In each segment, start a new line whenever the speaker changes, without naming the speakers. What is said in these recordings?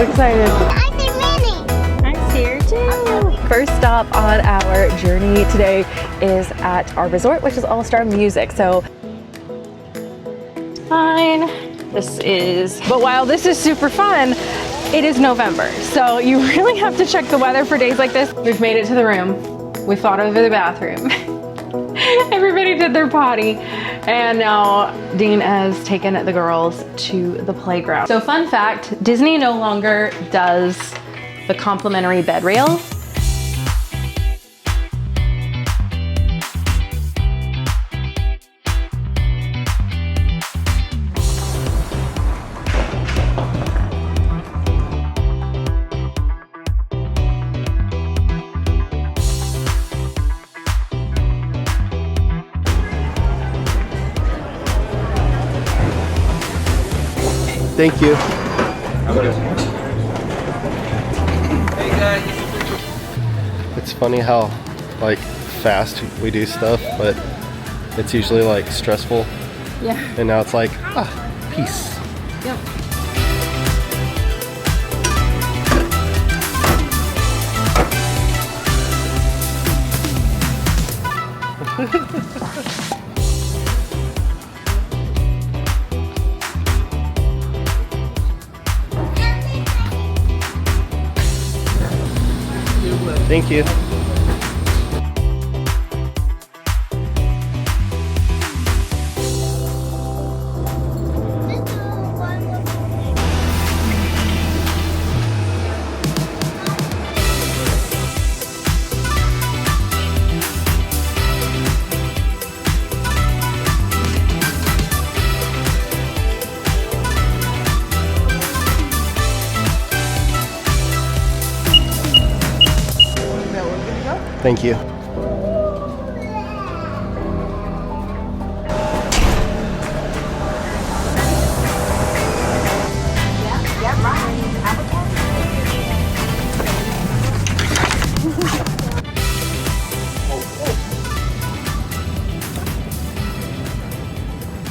excited.
I'm Minnie.
I'm here too. First stop on our journey today is at our resort, which is All Star Music. So fine. But while this is super fun, it is November. So you really have to check the weather for days like this. We've made it to the room. We fought over the bathroom. Everybody did their potty. And now Dean has taken the girls to the playground. So fun fact, Disney no longer does the complimentary bed rail.
Thank you.
Hey guys.
It's funny how like fast we do stuff, but it's usually like stressful.
Yeah.
And now it's like, peace.
Yep.
Thank you. Thank you.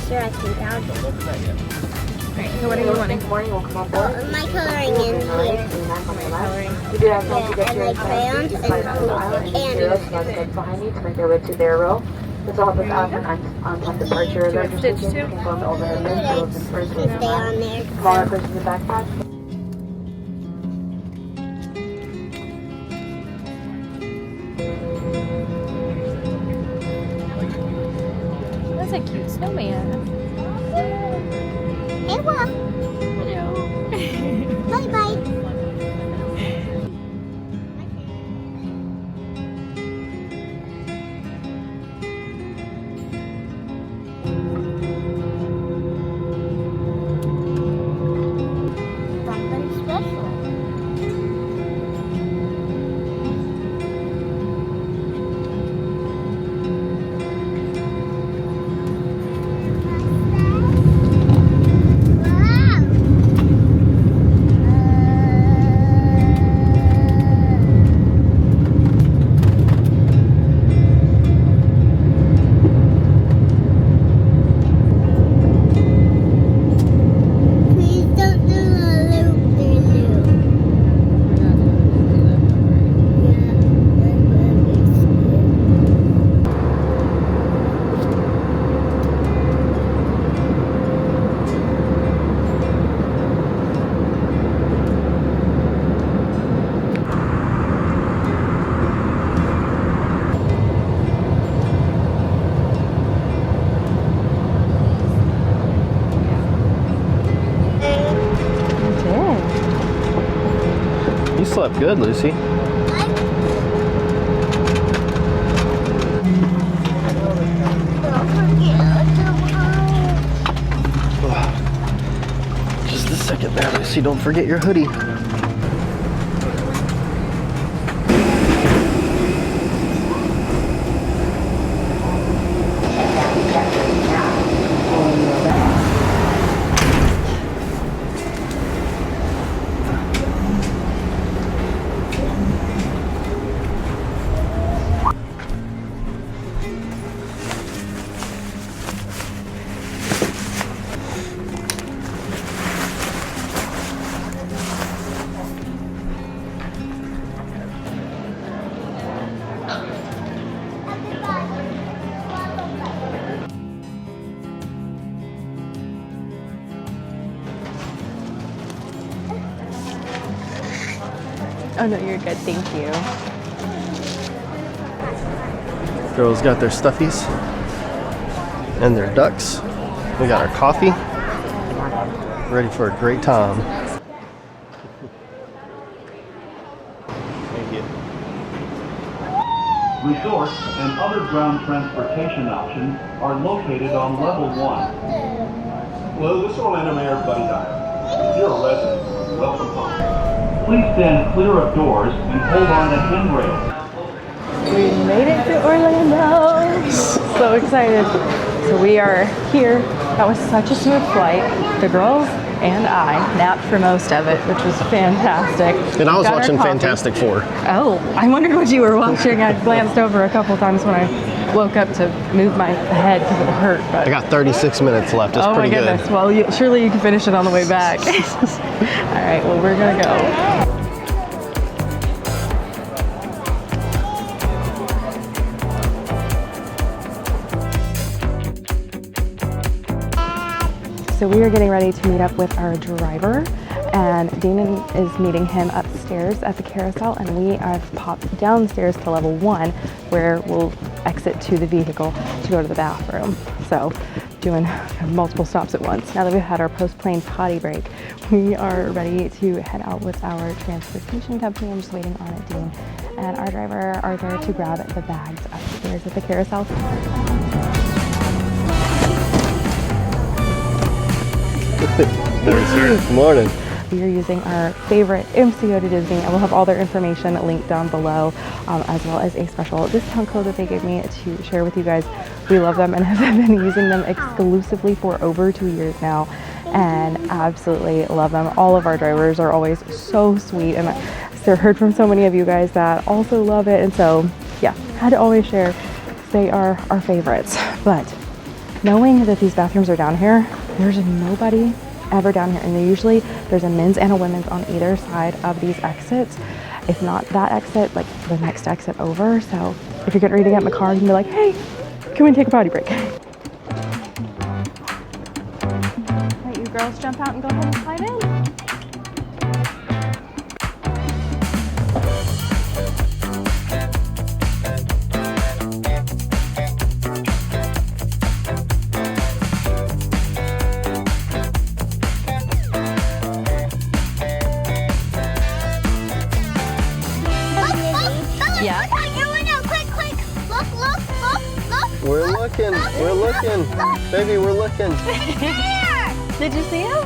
Sure, I think I'll do it.
Right, so what are you wanting?
My coloring in here.
Yeah,
and like crayons and candy.
behind you to make their way to their row. This will help us out on departure.
Do you want stitch too?
Confirm the overhead bin, so it's in first
Stay on there.
smaller person in the backpack.
That's a cute snowman.
Hey, well,
Hello.
bye-bye. Something special. Please don't do a loop-de-loop.
You slept good, Lucy. Just a second there, Lucy. Don't forget your hoodie.
Oh no, you're good. Thank you.
Girls got their stuffies and their ducks. We got our coffee. Ready for a great time. Thank you.
Resorts and other ground transportation options are located on level 1.
Hello, this is Orlando Mayor Buddy Dyer. If you're a resident, welcome home.
Please stand clear of doors and hold on to handrails.
We made it to Orlando. So excited. So we are here. That was such a smooth flight. The girls and I napped for most of it, which was fantastic.
And I was
Got our
watching
coffee.
Fantastic Four.
Oh, I wondered what you were watching. I glanced over a couple times when I woke up to move my head because it hurt. But
I got 36 minutes left. It's
oh my
pretty
goodness.
good.
Well, surely you can finish it on the way back. All right, well, we're gonna go. So we are getting ready to meet up with our driver, and Damon is meeting him upstairs at the carousel, and we have popped downstairs to level 1 where we'll exit to the vehicle to go to the bathroom. So doing multiple stops at once. Now that we've had our post-plane potty break, we are ready to head out with our transportation company. I'm just waiting on Dean and our driver are there to grab the bags upstairs at the carousel.
Good morning.
We are using our favorite MCO to Disney, and we'll have all their information linked down below, as well as a special discount code that they gave me to share with you guys. We love them and have been using them exclusively for over 2 years now, and absolutely love them. All of our drivers are always so sweet, and I've heard from so many of you guys that also love it, and so yeah, had to always share. They are our favorites. But knowing that these bathrooms are down here, there's nobody ever down here, and there's a men's and a women's on either side of these exits. If not that exit, like the next exit over. So if you're getting ready to get in the car, you can be like, hey, can we take a potty break? Right, you girls jump out and go ahead and slide in. Yeah.
We're looking. Baby, we're looking.
Did you see him?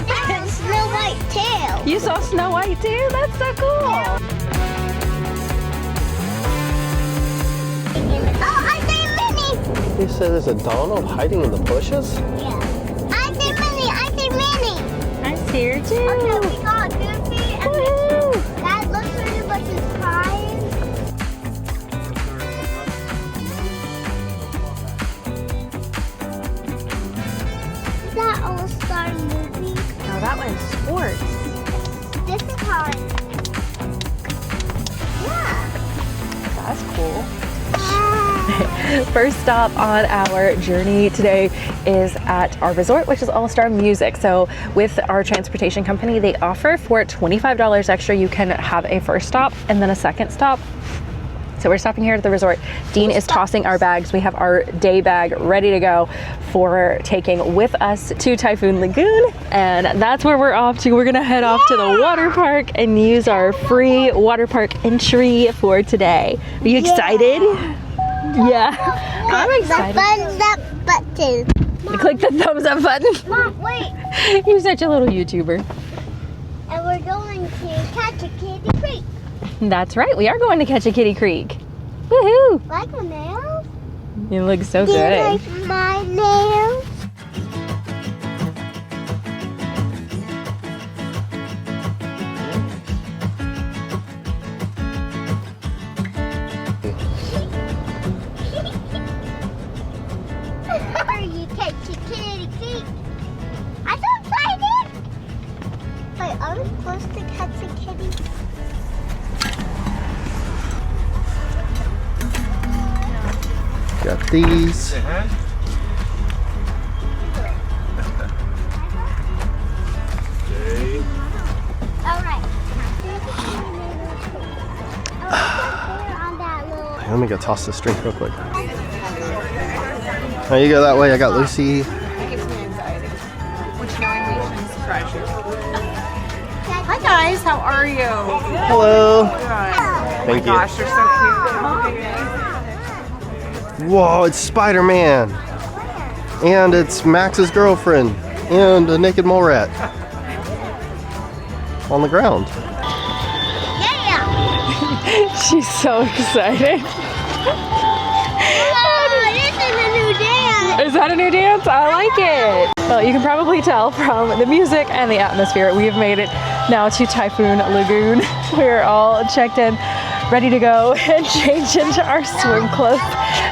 I have Snow White tail.
You saw Snow White too? That's so cool.
Oh, I see Minnie.
You said there's a Donald hiding in the bushes?
Yeah. I see Minnie. I see Minnie.
I see her too.
Okay, we got Goofy and
Woohoo!
that looks like the bushes crying. Is that All-Star movie?
No, that one's sports.
This is how I... Yeah.
That's cool. First stop on our journey today is at our resort, which is All-Star Music. So with our transportation company, they offer for $25 extra, you can have a first stop and then a second stop. So we're stopping here at the resort. Dean is tossing our bags. We have our day bag ready to go for taking with us to Typhoon Lagoon. And that's where we're off to. We're gonna head off to the water park and use our free water park entry for today. Are you excited? Yeah, I'm excited.
The thumbs up button.
Click the thumbs up button.
Mom, wait.
You're such a little YouTuber.
And we're going to catch a Kitty Creek.
That's right, we are going to catch a Kitty Creek. Woohoo!
Like my nails?
You look so
Do you
good.
like my nails? You catch a Kitty Creek. I'm so excited. Wait, are we supposed to catch a kitty?
Got these.
All right.
Let me go toss this drink real quick. Now you go that way. I got Lucy.
Hi guys, how are you?
Hello. Thank you.
Gosh, you're so cute.
Whoa, it's Spider-Man. And it's Max's girlfriend. And a naked mole rat. On the ground.
Yeah.
She's so excited.
Oh, this is a new dance.
Is that a new dance? I like it. Well, you can probably tell from the music and the atmosphere, we have made it now to Typhoon Lagoon. We're all checked in, ready to go and change into our swim clothes.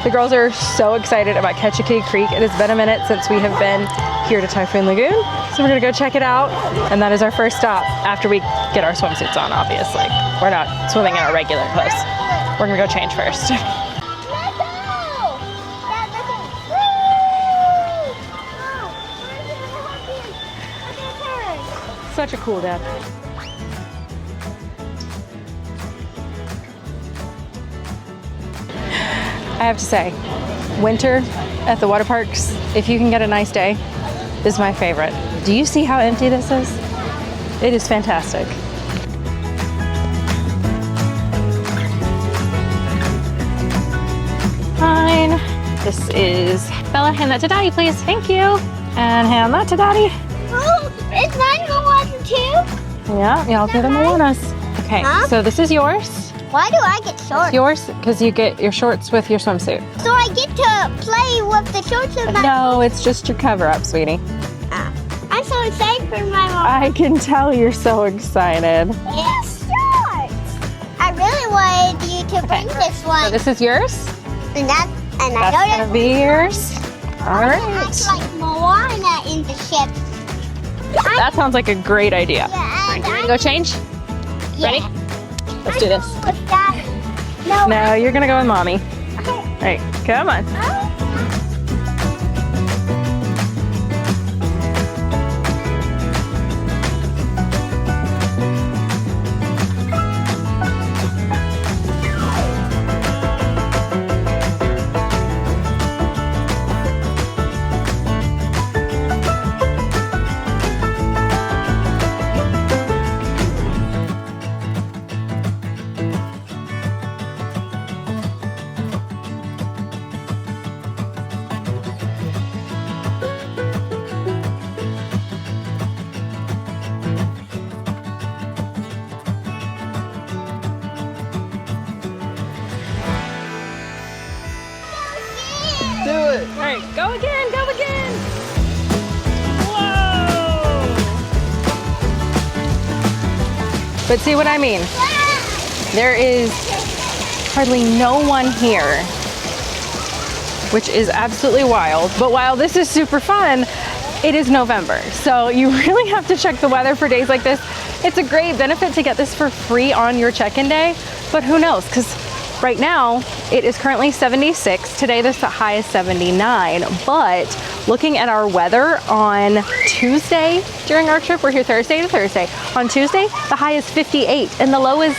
The girls are so excited about Ketchikan Creek. It has been a minute since we have been here to Typhoon Lagoon. So we're gonna go check it out. And that is our first stop after we get our swimsuits on, obviously. We're not swimming in our regular clothes. We're gonna go change first.
Let's go. Dad, look at Woo!
Such a cool dad. I have to say, winter at the water parks, if you can get a nice day, is my favorite. Do you see how empty this is? It is fantastic. Fine. This is Bella. Hand that to Daddy, please. Thank you. And hand that to Daddy.
Oh, it's mine Moana too?
Yeah, y'all get them Moanas. Okay,
Huh?
so this is yours.
Why do I get shorts?
Yours, because you get your shorts with your swimsuit.
So I get to play with the shorts of my...
No, it's just your cover up, sweetie.
I'm so excited for my mom.
I can tell you're so excited.
It's shorts. I really wanted you to bring this one.
So this is yours.
And I
That's
know
gonna be yours. All right.
It's like Moana in the ship.
That sounds like a great idea.
Yeah, and
You ready to go change? Ready? Let's do this.
With Daddy. No.
No, you're gonna go with Mommy.
Okay.
All right, come on.
Do it.
All right, go again, go again. Whoa! But see what I mean? There is hardly no one here, which is absolutely wild. But while this is super fun, it is November. So you really have to check the weather for days like this. It's a great benefit to get this for free on your check-in day, but who knows? Because right now, it is currently 76. Today, the high is 79. But looking at our weather on Tuesday during our trip, we're here Thursday to Thursday. On Tuesday, the high is 58 and the low is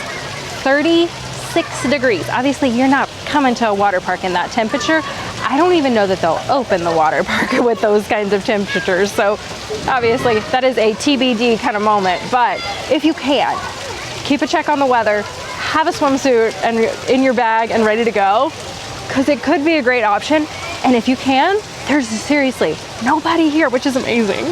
36 degrees. Obviously, you're not coming to a water park in that temperature. I don't even know that they'll open the water park with those kinds of temperatures. So obviously, that is a TBD kind of moment. But if you can, keep a check on the weather. Have a swimsuit and in your bag and ready to go, because it could be a great option. And if you can, there's seriously nobody here, which is amazing.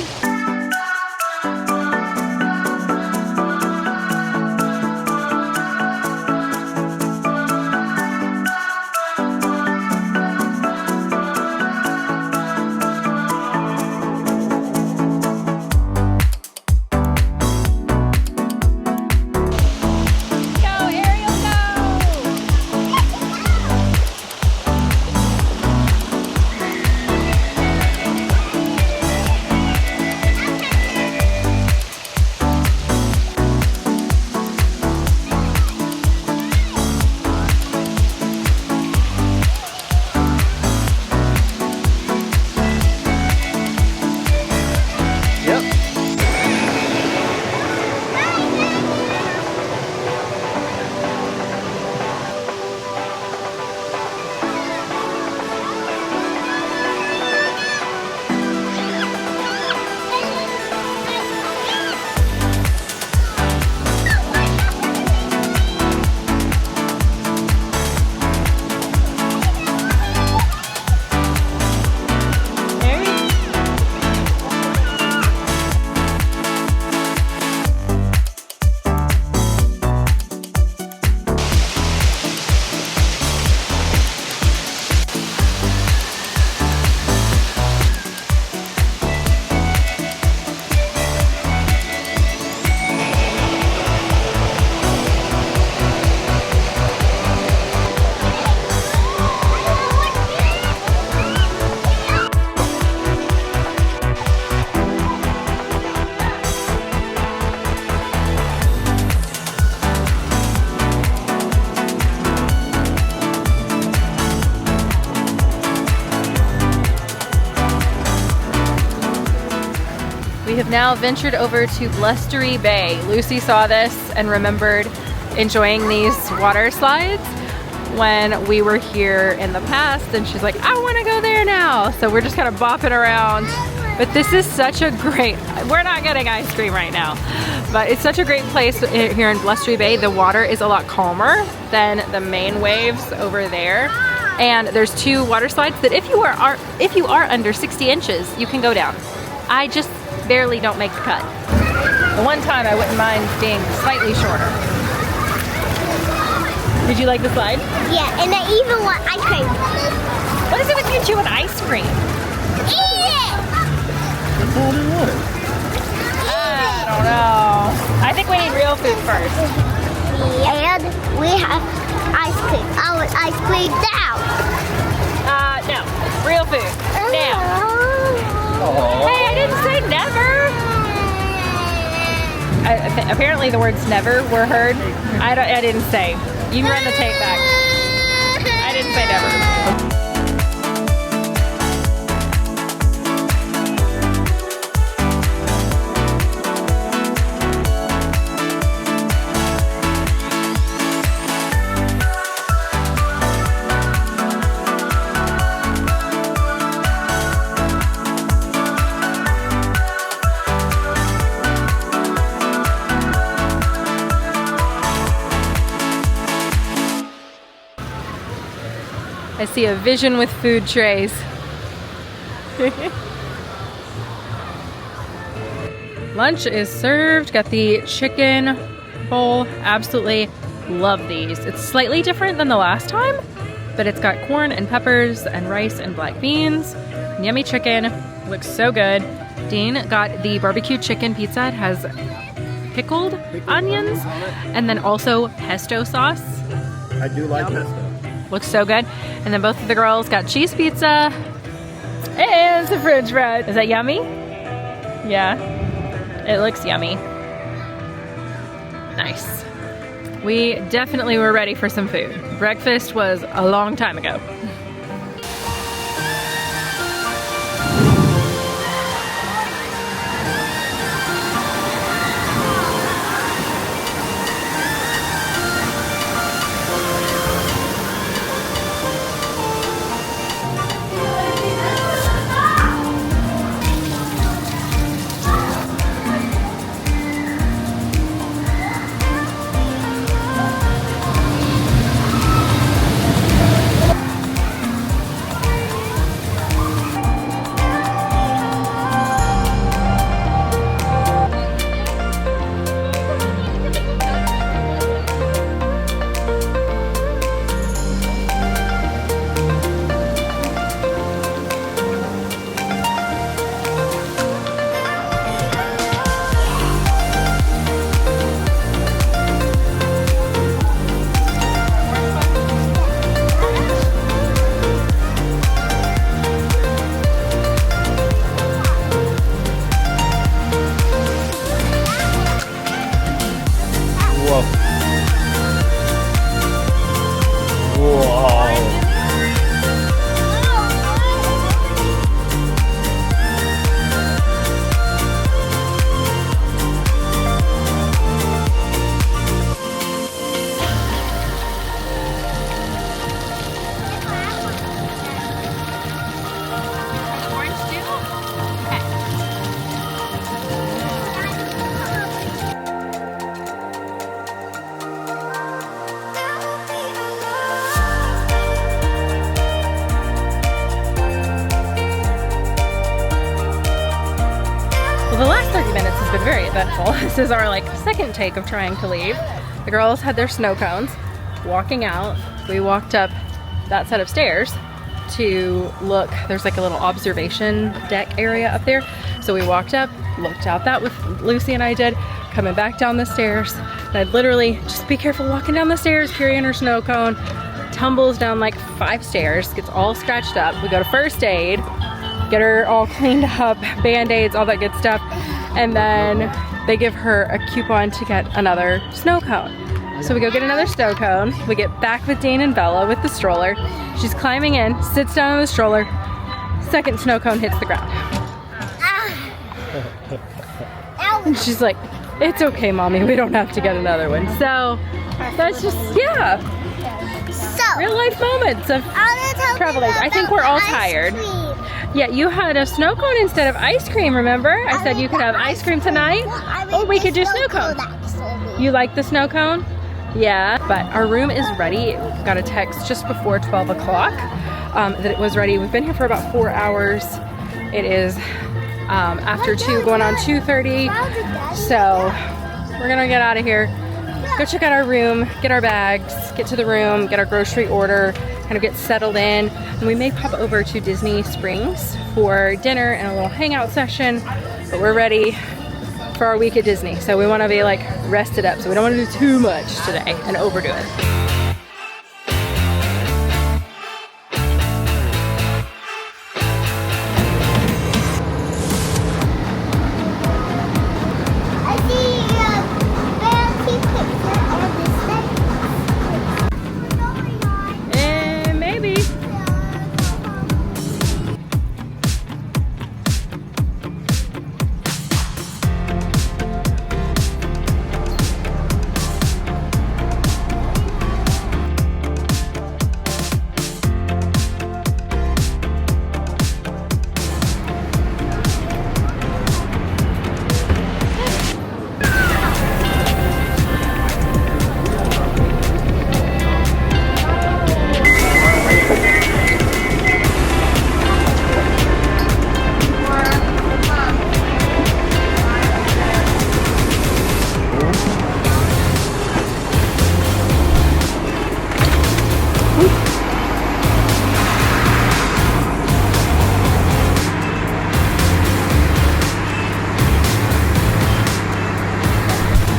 have now ventured over to Blustery Bay. Lucy saw this and remembered enjoying these water slides when we were here in the past, and she's like, I want to go there now. So we're just kind of bopping around. But this is such a great, we're not getting ice cream right now, but it's such a great place here in Blustery Bay. The water is a lot calmer than the main waves over there. And there's 2 water slides that if you are under 60 inches, you can go down. I just barely don't make the cut. The one time I wouldn't mind being slightly shorter. Did you like the slide?
Yeah, and I even want ice cream.
What is it with you two and ice cream?
Eat it!
That's all they wanted.
I don't know. I think we need real food first.
And we have ice cream. I want ice cream now.
No. Real food. Now. Hey, I didn't say never. Apparently the words never were heard. I didn't say. You can run the tape back. I didn't say never. I see a vision with food trays. Lunch is served. Got the chicken bowl. Absolutely love these. It's slightly different than the last time, but it's got corn and peppers and rice and black beans. Yummy chicken. Looks so good. Dean got the barbecue chicken pizza. It has pickled onions and then also pesto sauce.
I do like pesto.
Looks so good. And then both of the girls got cheese pizza and some french fries. Is that yummy? Yeah. It looks yummy. Nice. We definitely were ready for some food. Breakfast was a long time ago. Well, the last 30 minutes has been very eventful. This is our second take of trying to leave. The girls had their snow cones. Walking out, we walked up that set of stairs to look. There's a little observation deck area up there. So we walked up, looked out that with Lucy and I did, coming back down the stairs. And I'd literally, just be careful walking down the stairs, carrying her snow cone, tumbles down 5 stairs, gets all scratched up. We go to first aid, get her all cleaned up, band-aids, all that good stuff. And then they give her a coupon to get another snow cone. So we go get another snow cone. We get back with Dane and Bella with the stroller. She's climbing in, sits down in the stroller. Second snow cone hits the ground. And she's like, it's okay, Mommy, we don't have to get another one. So that's just, yeah,
So,
real life moments of travel days. I think we're all tired. Yeah, you had a snow cone instead of ice cream, remember? I said you could have ice cream tonight, or we could do snow cone. You like the snow cone? Yeah, but our room is ready. Got a text just before 12 o'clock that it was ready. We've been here for about 4 hours. It is after 2 going on 2:30. So we're gonna get out of here, go check out our room, get our bags, get to the room, get our grocery order, kind of get settled in. And we may pop over to Disney Springs for dinner and a little hangout session, but we're ready for our week at Disney. So we want to be like rested up, so we don't want to do too much today and overdo it.
I see a fancy picture on this thing.
Maybe.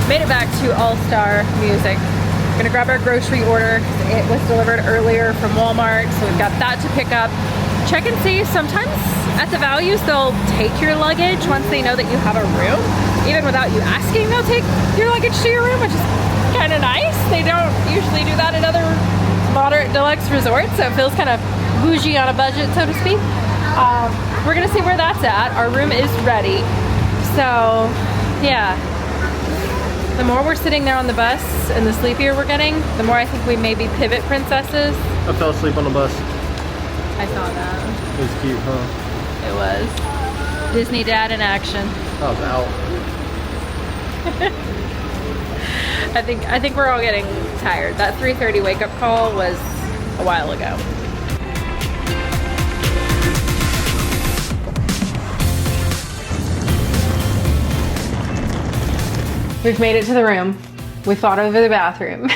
Made it back to All-Star Music. We're gonna grab our grocery order. It was delivered earlier from Walmart, so we've got that to pick up. Check and see, sometimes at the values they'll take your luggage once they know that you have a room. Even without you asking, they'll take your luggage to your room, which is kind of nice. They don't usually do that at other moderate deluxe resorts, so it feels kind of bougie on a budget, so to speak. We're gonna see where that's at. Our room is ready, so yeah. The more we're sitting there on the bus and the sleepier we're getting, the more I think we may be pivot princesses.
I fell asleep on the bus.
I saw that.
It was cute, huh?
It was. Disney dad in action.
I was out.
I think we're all getting tired. That 3:30 wake up call was a while ago. We've made it to the room. We fought over the bathroom.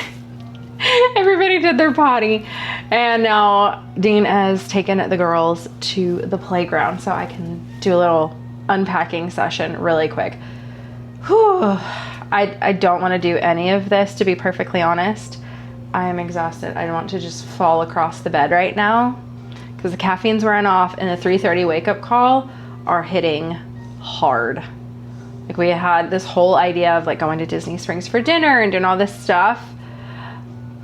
Everybody did their potty. And now Dean has taken the girls to the playground so I can do a little unpacking session really quick. Whew. I don't want to do any of this, to be perfectly honest. I am exhausted. I want to just fall across the bed right now because the caffeine's wearing off and the 3:30 wake up call are hitting hard. Like, we had this whole idea of like going to Disney Springs for dinner and doing all this stuff,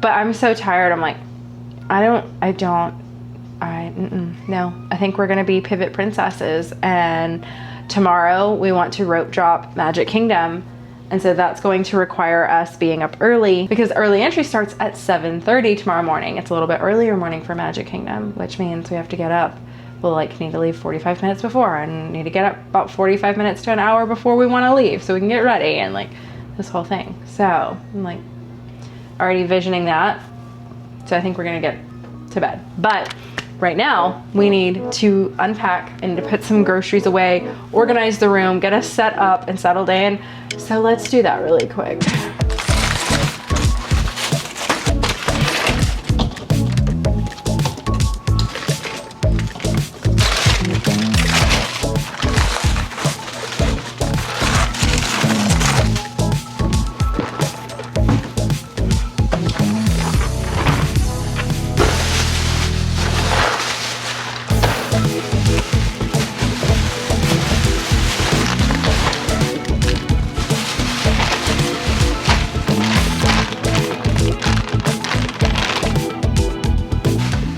but I'm so tired. I'm like, no. I think we're gonna be pivot princesses, and tomorrow we want to rope drop Magic Kingdom, and so that's going to require us being up early because early entry starts at 7:30 tomorrow morning. It's a little bit earlier morning for Magic Kingdom, which means we have to get up. We'll like need to leave 45 minutes before and need to get up about 45 minutes to an hour before we want to leave so we can get ready and like this whole thing. So I'm like already visioning that. So I think we're gonna get to bed. But right now we need to unpack and to put some groceries away, organize the room, get us set up and settled in. So let's do that really quick.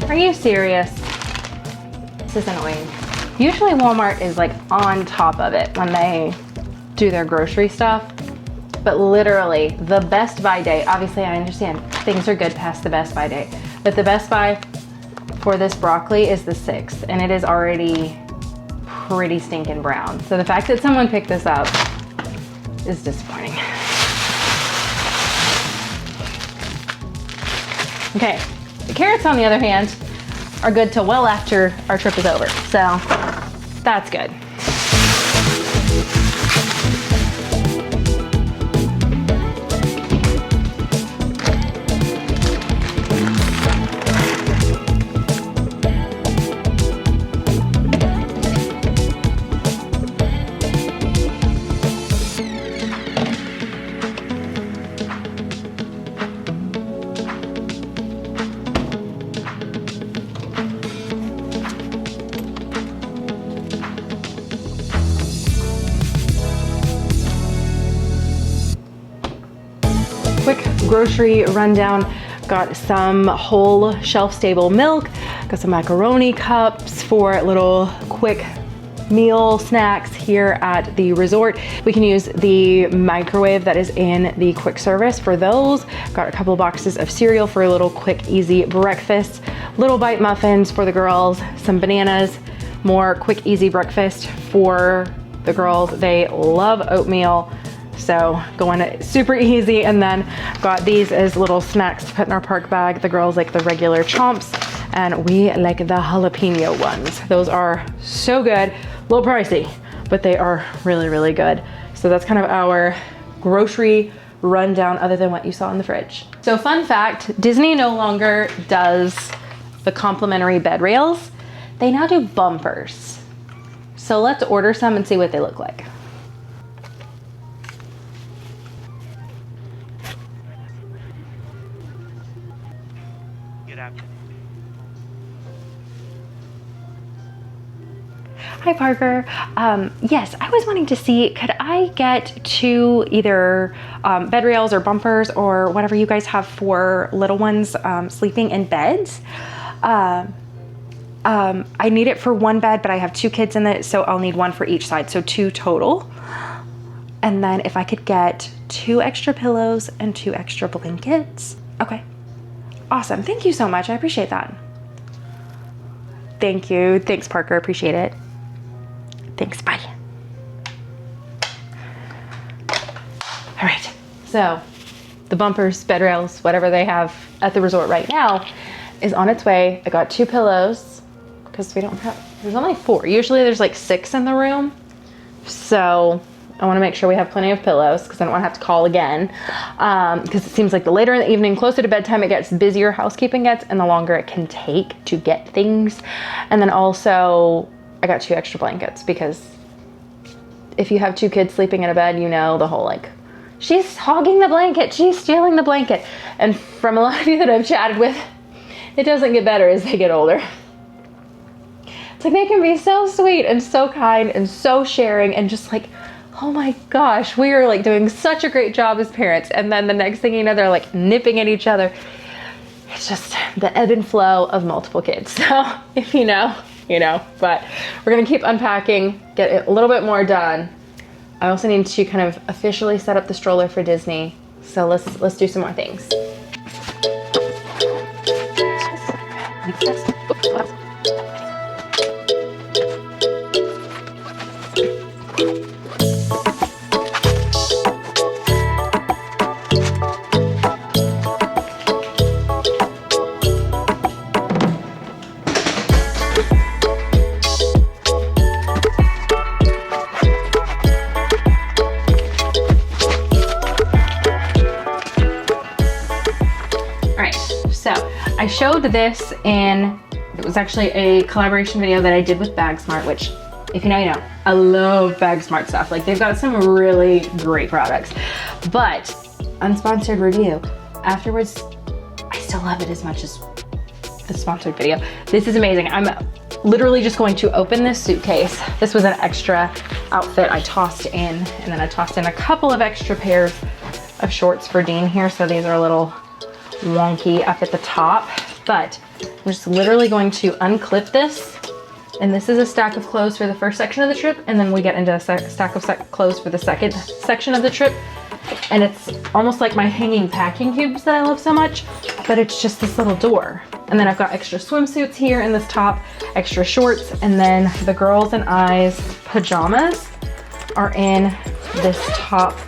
Are you serious? This is annoying. Usually Walmart is like on top of it when they do their grocery stuff. But literally the Best Buy day, obviously I understand things are good past the Best Buy day, but the Best Buy for this broccoli is the 6th and it is already pretty stinking brown. So the fact that someone picked this up is disappointing. Okay, the carrots on the other hand are good till well after our trip is over. So that's good. Quick grocery rundown. Got some whole shelf-stable milk, got some macaroni cups for little quick meal snacks here at the resort. We can use the microwave that is in the quick service for those. Got a couple boxes of cereal for a little quick, easy breakfast. Little bite muffins for the girls, some bananas, more quick, easy breakfast for the girls. They love oatmeal. So going super easy, and then got these as little snacks to put in our park bag. The girls like the regular chomps and we like the jalapeno ones. Those are so good, a little pricey, but they are really, really good. So that's kind of our grocery rundown other than what you saw in the fridge. So fun fact, Disney no longer does the complimentary bed rails. They now do bumpers. So let's order some and see what they look like. Hi Parker. Yes, I was wanting to see, could I get 2 either bed rails or bumpers or whatever you guys have for little ones sleeping in beds? I need it for 1 bed, but I have 2 kids in it, so I'll need 1 for each side, so 2 total. And then if I could get 2 extra pillows and 2 extra blankets. Okay, awesome. Thank you so much. I appreciate that. Thank you. Thanks, Parker. Appreciate it. Thanks, bye. All right, so the bumpers, bed rails, whatever they have at the resort right now is on its way. I got 2 pillows because we don't have, there's only 4. Usually there's like 6 in the room. So I wanna make sure we have plenty of pillows because I don't wanna have to call again. Because it seems like the later in the evening, closer to bedtime, it gets busier, housekeeping gets, and the longer it can take to get things. And then also, I got 2 extra blankets because if you have 2 kids sleeping in a bed, you know the whole like, she's hogging the blanket, she's stealing the blanket. And from a lot of you that I've chatted with, it doesn't get better as they get older. It's like they can be so sweet and so kind and so sharing and just like, oh my gosh, we are like doing such a great job as parents. And then the next thing you know, they're like nipping at each other. It's just the ebb and flow of multiple kids. So if you know, you know, but we're gonna keep unpacking, get a little bit more done. I also need to kind of officially set up the stroller for Disney. So let's do some more things. I showed this in, it was actually a collaboration video that I did with BagSmart, which if you know, you know. I love BagSmart stuff. Like they've got some really great products, but unsponsored review. Afterwards, I still love it as much as the sponsored video. This is amazing. I'm literally just going to open this suitcase. This was an extra outfit I tossed in, and then I tossed in a couple of extra pairs of shorts for Dean here. So these are a little wonky up at the top, but I'm just literally going to unclip this And this is a stack of clothes for the first section of the trip, and then we get into a stack of clothes for the second section of the trip. And it's almost like my hanging packing cubes that I love so much, but it's just this little door. And then I've got extra swimsuits here in this top, extra shorts, and then the girls and I's pajamas are in this top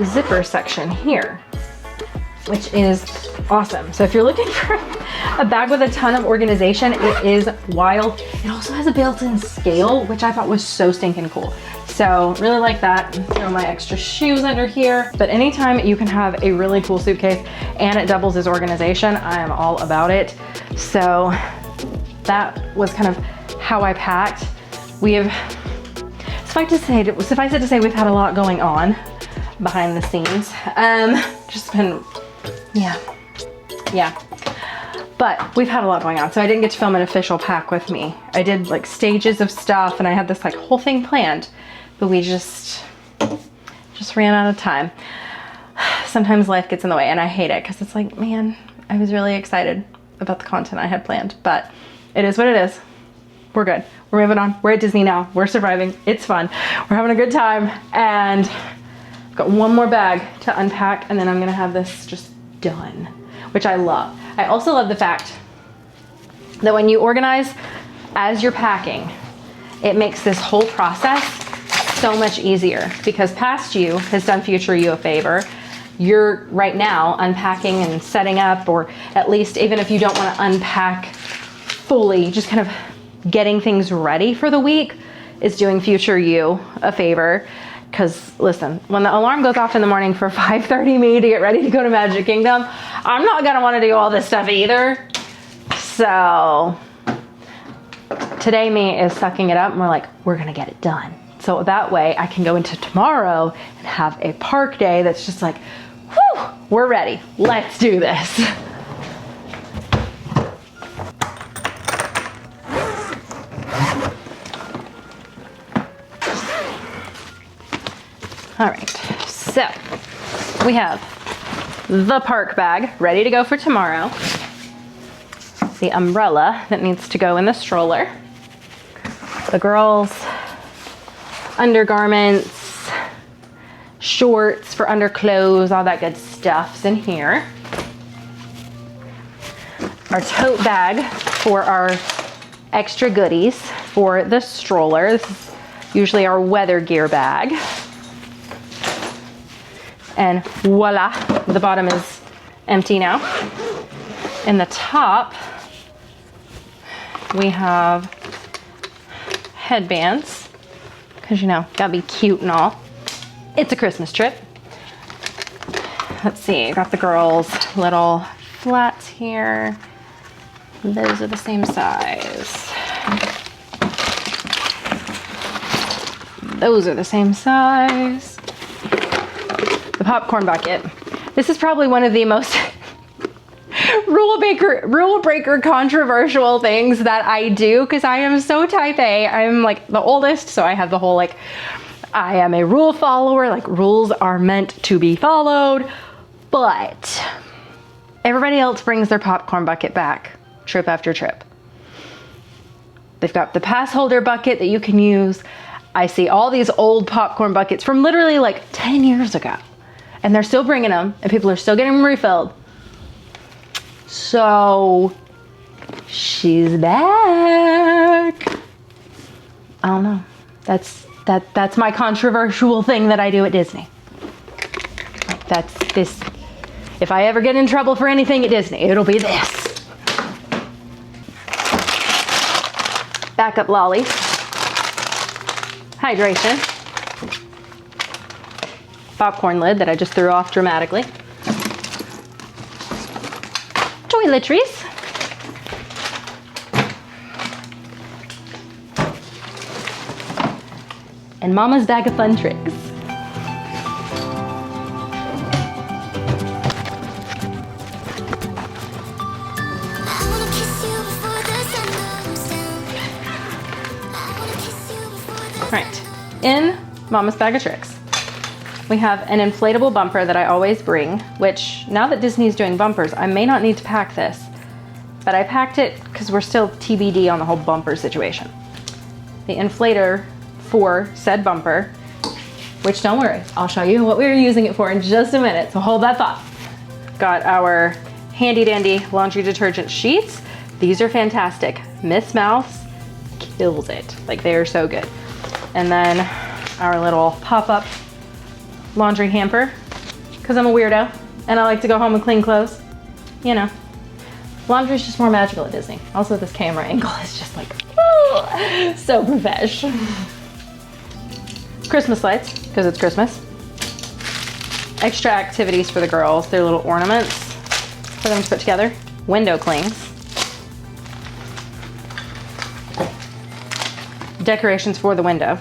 zipper section here, which is awesome. So if you're looking for a bag with a ton of organization, it is wild. It also has a built-in scale, which I thought was so stinking cool. So really like that. Throw my extra shoes under here. But anytime you can have a really cool suitcase and it doubles as organization, I am all about it. So that was kind of how I packed. Suffice it to say, we've had a lot going on behind the scenes. Just been, yeah. But we've had a lot going on, so I didn't get to film an official pack with me. I did like stages of stuff, and I had this like whole thing planned, but we just ran out of time. Sometimes life gets in the way, and I hate it because it's like, man, I was really excited about the content I had planned, but it is what it is. We're good. We're moving on. We're at Disney now. We're surviving. It's fun. We're having a good time, and I've got one more bag to unpack, and then I'm gonna have this just done, which I love. I also love the fact that when you organize as you're packing, it makes this whole process so much easier, because past you has done future you a favor. You're right now unpacking and setting up, or at least even if you don't want to unpack fully, just kind of getting things ready for the week is doing future you a favor. Because listen, when the alarm goes off in the morning for 5:30 me to get ready to go to Magic Kingdom, I'm not gonna wanna do all this stuff either. So today me is sucking it up, and we're like, we're gonna get it done. So that way I can go into tomorrow and have a park day that's just like, whew, we're ready, let's do this. All right, so we have the park bag ready to go for tomorrow, the umbrella that needs to go in the stroller, the girls' undergarments, shorts for underclothes, all that good stuff's in here. Our tote bag for our extra goodies for the stroller. This is usually our weather gear bag. And voila, the bottom is empty now. In the top, we have headbands, because you know, gotta be cute and all. It's a Christmas trip. Let's see, got the girls' little flats here. Those are the same size. Those are the same size. The popcorn bucket. This is probably one of the most rule breaker controversial things that I do, because I am so type A. I'm like the oldest, so I have the whole like, I am a rule follower, like rules are meant to be followed, but everybody else brings their popcorn bucket back trip after trip. They've got the pass holder bucket that you can use. I see all these old popcorn buckets from literally like 10 years ago. And they're still bringing them, and people are still getting them refilled. So she's back. I don't know. That's my controversial thing that I do at Disney. That's this. If I ever get in trouble for anything at Disney, it'll be this. Backup lollies. Hydration. Popcorn lid that I just threw off dramatically. Toiletries. And Mama's bag of fun tricks. All right, in Mama's bag of tricks, we have an inflatable bumper that I always bring, which now that Disney's doing bumpers, I may not need to pack this. but I packed it because we're still TBD on the whole bumper situation. The inflator for said bumper, which don't worry, I'll show you what we were using it for in just a minute, so hold that thought. Got our handy dandy laundry detergent sheets. These are fantastic. Miss Mouse kills it. Like, they are so good. And then our little pop-up laundry hamper, because I'm a weirdo and I like to go home and clean clothes. You know, laundry's just more magical at Disney. Also, this camera angle is just like, woo, so profesh. Christmas lights, because it's Christmas. Extra activities for the girls, their little ornaments for them to put together. Window clings. Decorations for the window.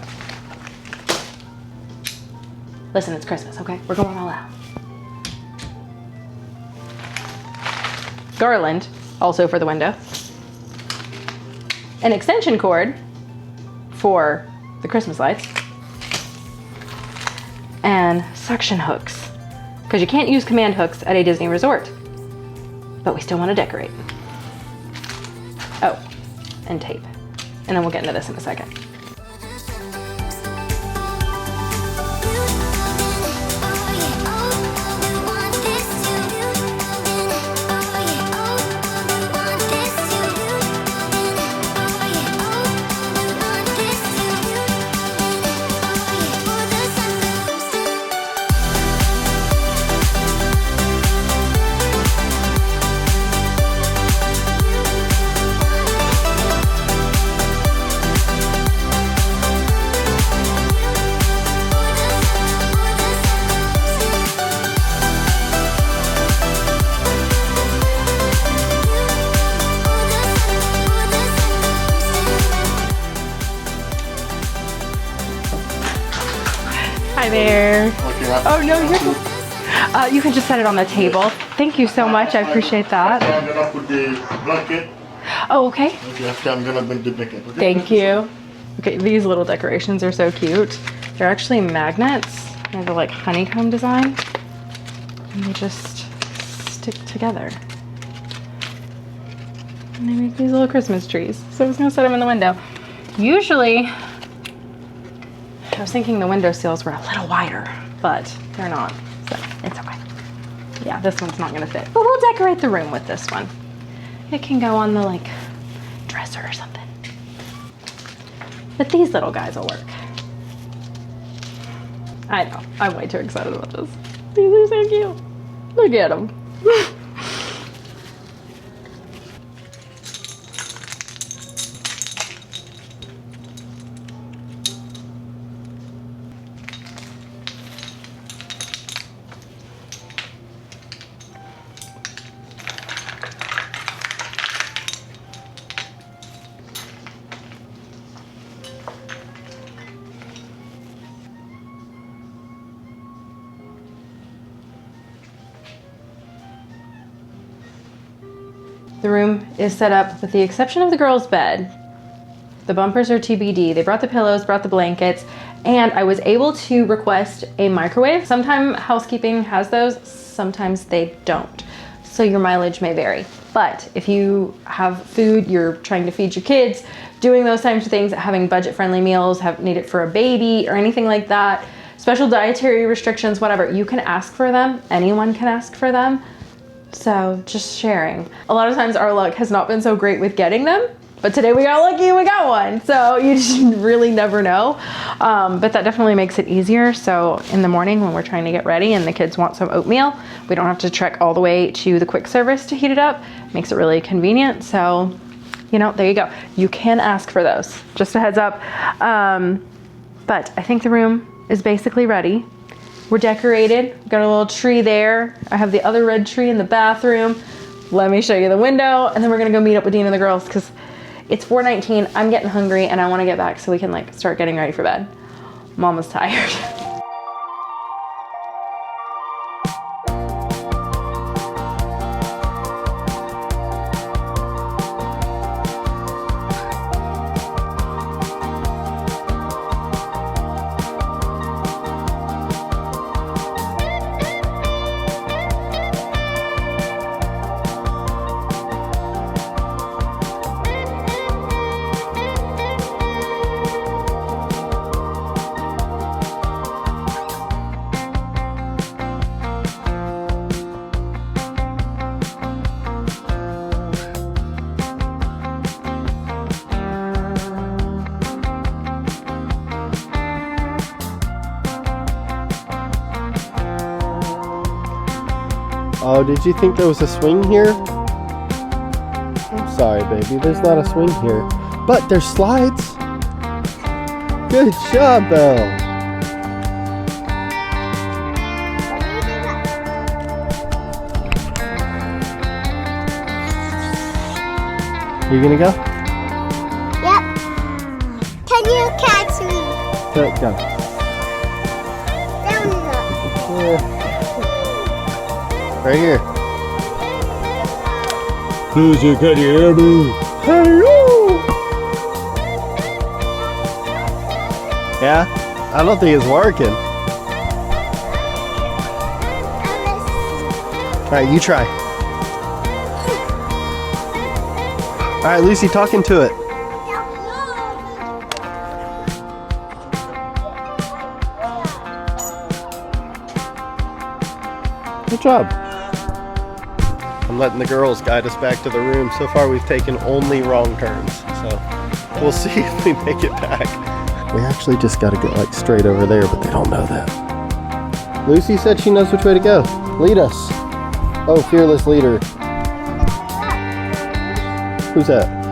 Listen, it's Christmas, okay? We're going all out. Garland, also for the window. An extension cord for the Christmas lights. And suction hooks, because you can't use command hooks at a Disney resort, but we still want to decorate. Oh, and tape. And then we'll get into this in a second. Hi there. Oh no, you're good. You can just set it on the table. Thank you so much. I appreciate that.
I'm gonna put the blanket.
Oh, okay.
Okay, after I'm gonna bring the blanket. Okay?
Thank you. Okay, these little decorations are so cute. They're actually magnets. They have a like honeycomb design. And they just stick together. And they make these little Christmas trees. So I was gonna set them in the window. Usually, I was thinking the window sills were a little wider, but they're not, so it's okay. Yeah, this one's not gonna fit, but we'll decorate the room with this one. It can go on the like dresser or something. But these little guys will work. I know, I'm way too excited about this. These are so cute. Look at them. The room is set up with the exception of the girls' bed. The bumpers are TBD. They brought the pillows, brought the blankets, and I was able to request a microwave. Sometimes housekeeping has those, sometimes they don't. So your mileage may vary. But if you have food, you're trying to feed your kids, doing those types of things, having budget-friendly meals, need it for a baby or anything like that, special dietary restrictions, whatever, you can ask for them. Anyone can ask for them. So just sharing. A lot of times our luck has not been so great with getting them, but today we got lucky and we got one. So you just really never know. But that definitely makes it easier. So in the morning when we're trying to get ready and the kids want some oatmeal, we don't have to trek all the way to the quick service to heat it up. Makes it really convenient. So, you know, there you go. You can ask for those, just a heads up. But I think the room is basically ready. We're decorated, got a little tree there. I have the other red tree in the bathroom. Let me show you the window, and then we're gonna go meet up with Dean and the girls because it's 4:19, I'm getting hungry and I wanna get back so we can like start getting ready for bed. Mama's tired.
Oh, did you think there was a swing here? I'm sorry, baby. There's not a swing here. But there's slides. Good job, Belle. You gonna go?
Yep. Can you catch me?
Go.
Down
Yeah. Right here. Who's your kitty, Abby? Hello. Yeah? I don't think it's working. Alright, you try. Alright, Lucy, talk into it. Good job. I'm letting the girls guide us back to the room. So far we've taken only wrong turns. So we'll see if we make it back. We actually just got to get like straight over there, but they don't know that. Lucy said she knows which way to go. Lead us. Oh, fearless leader. Who's that?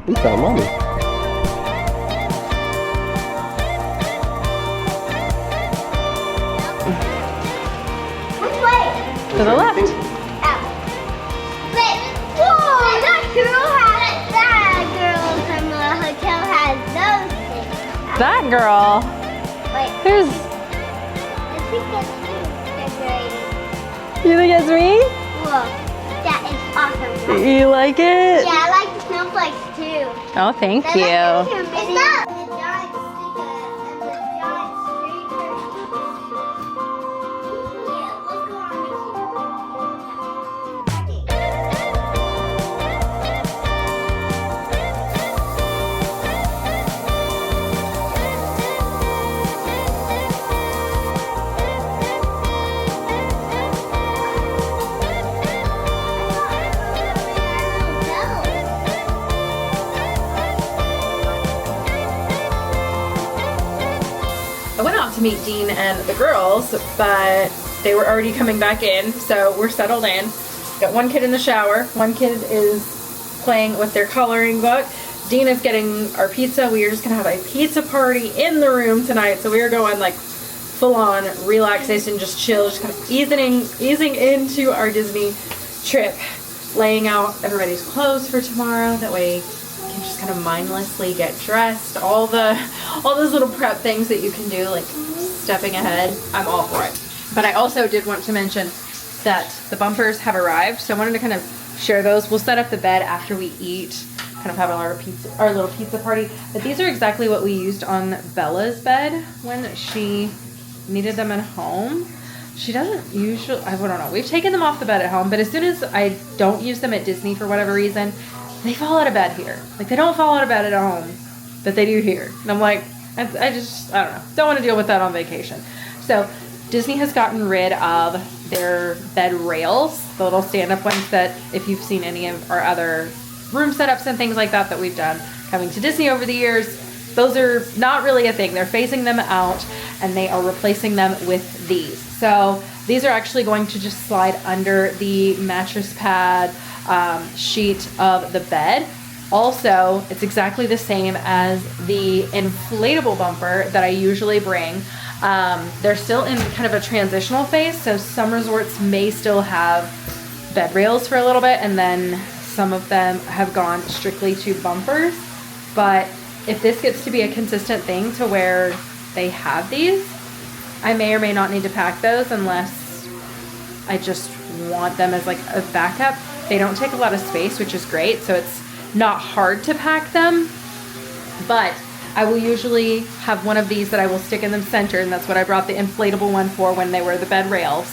We found Mommy.
Which way?
To the left.
Wait. Whoa, that girl from the hotel has those things.
That girl.
Wait,
There's.
I think that's you decorating.
You think it's me?
Whoa, that is awesome.
You like it?
Yeah, I like the snowflakes too.
Oh, thank you.
It's not the giant sticker and the giant streaker. Yeah, let's go on
I went out to meet Dean and the girls, but they were already coming back in, so we're settled in. Got one kid in the shower, one kid is playing with their coloring book. Dean is getting our pizza. We are just gonna have a pizza party in the room tonight, so we are going like full on relaxation, just chill, just kind of easing into our Disney trip, laying out everybody's clothes for tomorrow. That way you can just kind of mindlessly get dressed. All those little prep things that you can do, like stepping ahead. I'm all for it. But I also did want to mention that the bumpers have arrived, so I wanted to kind of share those. We'll set up the bed after we eat, kind of have our little pizza party. But these are exactly what we used on Bella's bed when she needed them at home. She doesn't usually, I don't know, we've taken them off the bed at home, but as soon as I don't use them at Disney for whatever reason, they fall out of bed here. Like, they don't fall out of bed at home, but they do here. And I'm like, I don't know, don't want to deal with that on vacation. So Disney has gotten rid of their bed rails, the little stand-up ones that, if you've seen any of our other room setups and things like that we've done coming to Disney over the years, those are not really a thing. They're phasing them out, and they are replacing them with these. So these are actually going to just slide under the mattress pad sheet of the bed. Also, it's exactly the same as the inflatable bumper that I usually bring. They're still in kind of a transitional phase, so some resorts may still have bed rails for a little bit, and then some of them have gone strictly to bumpers. But if this gets to be a consistent thing to where they have these, I may or may not need to pack those unless I just want them as like a backup. They don't take a lot of space, which is great, so it's not hard to pack them. But I will usually have one of these that I will stick in the center, and that's what I brought the inflatable one for when they were the bed rails.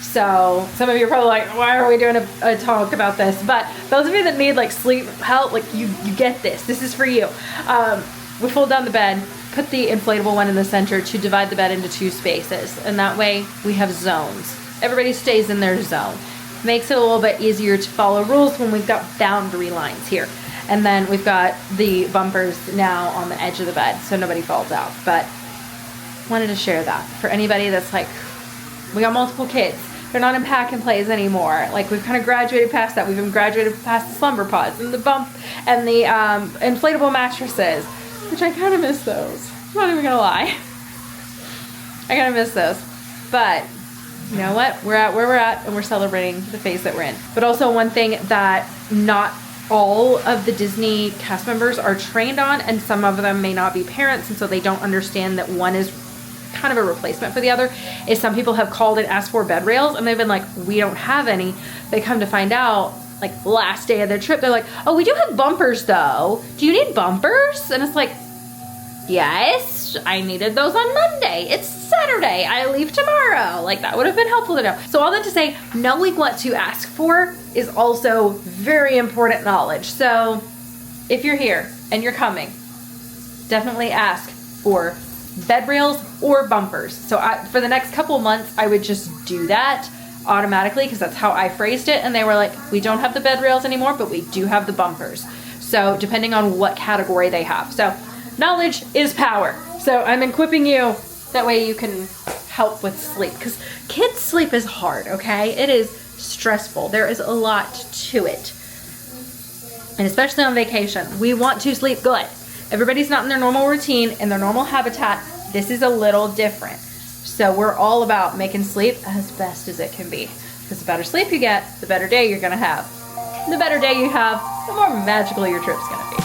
So some of you are probably like, why are we doing a talk about this? But those of you that need like sleep help, like you get this. This is for you. We fold down the bed, put the inflatable one in the center to divide the bed into two spaces, and that way we have zones. Everybody stays in their zone. Makes it a little bit easier to follow rules when we've got boundary lines here. And then we've got the bumpers now on the edge of the bed so nobody falls out. But wanted to share that for anybody that's like, we got multiple kids. They're not in pack and plays anymore. Like, we've kind of graduated past that. We've even graduated past the slumber pods and the bump and the inflatable mattresses, which I kind of miss those. I'm not even gonna lie. I kind of miss those. But you know what? We're at where we're at and we're celebrating the phase that we're in. But also one thing that not all of the Disney cast members are trained on, and some of them may not be parents, and so they don't understand that one is kind of a replacement for the other, is some people have called and asked for bed rails and they've been like, we don't have any. They come to find out, like, last day of their trip, they're like, oh, we do have bumpers though. Do you need bumpers? And it's like, yes, I needed those on Monday. It's Saturday. I leave tomorrow. Like, that would have been helpful to know. So all that to say, knowing what to ask for is also very important knowledge. So if you're here and you're coming, definitely ask for bed rails or bumpers. So for the next couple months, I would just do that automatically because that's how I phrased it. And they were like, we don't have the bed rails anymore, but we do have the bumpers. So depending on what category they have. So knowledge is power. So I'm equipping you. That way you can help with sleep, because kids' sleep is hard, okay? It is stressful. There is a lot to it. And especially on vacation, we want to sleep good. Everybody's not in their normal routine, in their normal habitat. This is a little different. So we're all about making sleep as best as it can be. Because the better sleep you get, the better day you're gonna have. And the better day you have, the more magical your trip's gonna be.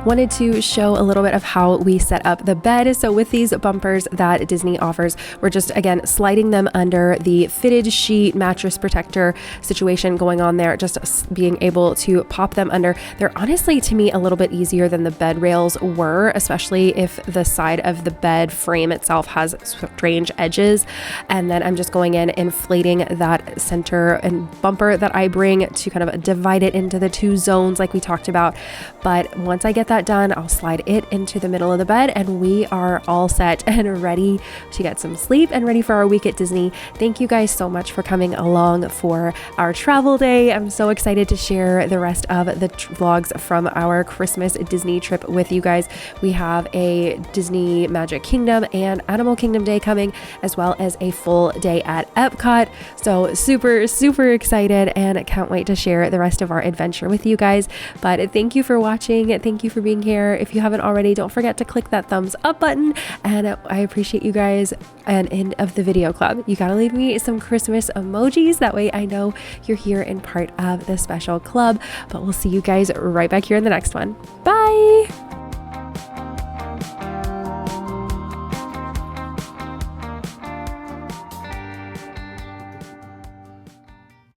Wanted to show a little bit of how we set up the bed. So with these bumpers that Disney offers, we're just, again, sliding them under the fitted sheet mattress protector situation going on there, just being able to pop them under. They're honestly, to me, a little bit easier than the bed rails were, especially if the side of the bed frame itself has strange edges. And then I'm just going in, inflating that center and bumper that I bring to kind of divide it into the two zones like we talked about. But once I get that done, I'll slide it into the middle of the bed and we are all set and ready to get some sleep and ready for our week at Disney. Thank you guys so much for coming along for our travel day. I'm so excited to share the rest of the vlogs from our Christmas Disney trip with you guys. We have a Disney Magic Kingdom and Animal Kingdom day coming, as well as a full day at Epcot. So super excited and can't wait to share the rest of our adventure with you guys. But thank you for watching. Thank you for being here. If you haven't already, don't forget to click that thumbs up button, and I appreciate you guys. And end of the video club, you gotta leave me some Christmas emojis, that way I know you're here and part of the special club. But we'll see you guys right back here in the next one. Bye.